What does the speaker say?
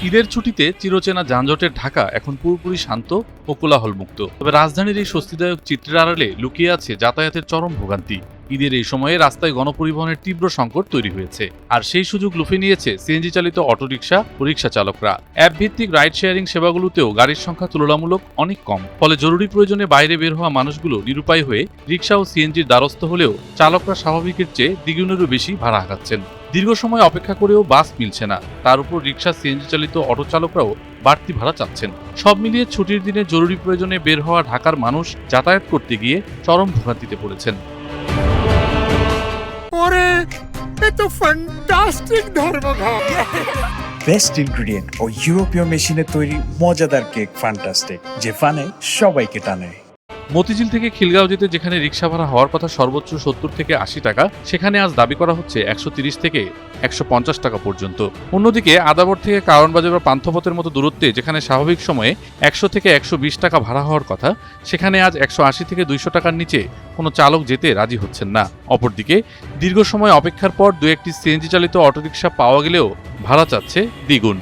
ঈদের ছুটিতে চিরচেনা যানজটের ঢাকা এখন পুরোপুরি শান্ত ও কোলাহলমুক্ত। তবে রাজধানীর এই স্বস্তিদায়ক চিত্রের আড়ালে লুকিয়ে আছে যাতায়াতের চরম ভোগান্তি। ঈদের এই সময়ে রাস্তায় গণপরিবহনের তীব্র সংকট তৈরি হয়েছে, আর সেই সুযোগ লুফে নিয়েছে সিএনজি চালিত অটোরিকশা ও রিকশা চালকরা। অ্যাপ ভিত্তিক রাইড শেয়ারিং সেবাগুলোতেও গাড়ির সংখ্যা তুলনামূলক অনেক কম। ফলে জরুরি প্রয়োজনে বাইরে বের হওয়া মানুষগুলো নিরুপায় হয়ে রিকশা ও সিএনজির দ্বারস্থ হলেও চালকরা স্বাভাবিকের চেয়ে দ্বিগুণেরও বেশি ভাড়া হাঁকাচ্ছেন। দীর্ঘ সময় অপেক্ষা করেও বাস মিলছে না, তার উপর রিকশা সিএনজি চালিত অটো চালকরাও বাড়তি ভাড়া চাচ্ছেন। সব মিলিয়ে ছুটির দিনে জরুরি প্রয়োজনে বের হওয়া ঢাকার মানুষ যাতায়াত করতে গিয়ে চরম ভোগান্তিতে পড়েছেন। ওরে, এ তো ফ্যান্টাস্টিক ধর্মঘট। বেস্ট ইনগ্রেডিয়েন্ট ও ইউরোপীয় মেশিনে তৈরি মজাদার কেক ফ্যান্টাস্টিক, যে ফানে সবাইকে টানে। মতিঝিল থেকে খিলগাঁও যেতে যেখানে রিকশা ভাড়া হওয়ার কথা সর্বোচ্চ ৭০ থেকে ৮০ টাকা, সেখানে আজ দাবি করা হচ্ছে ১৩০ থেকে ১৫০ টাকা পর্যন্ত। অন্যদিকে আদাবর থেকে কারওয়ানবাজার বা পান্থপথের মতো দূরত্বে যেখানে স্বাভাবিক সময়ে ১০০ থেকে ১২০ টাকা ভাড়া হওয়ার কথা, সেখানে আজ ১৮০ থেকে ২০০ টাকার নিচে কোনো চালক যেতে রাজি হচ্ছেন না। অপরদিকে দীর্ঘ সময় অপেক্ষার পর দু একটি সিএনজি চালিত অটোরিকশা পাওয়া গেলেও ভাড়া চাচ্ছে দ্বিগুণ।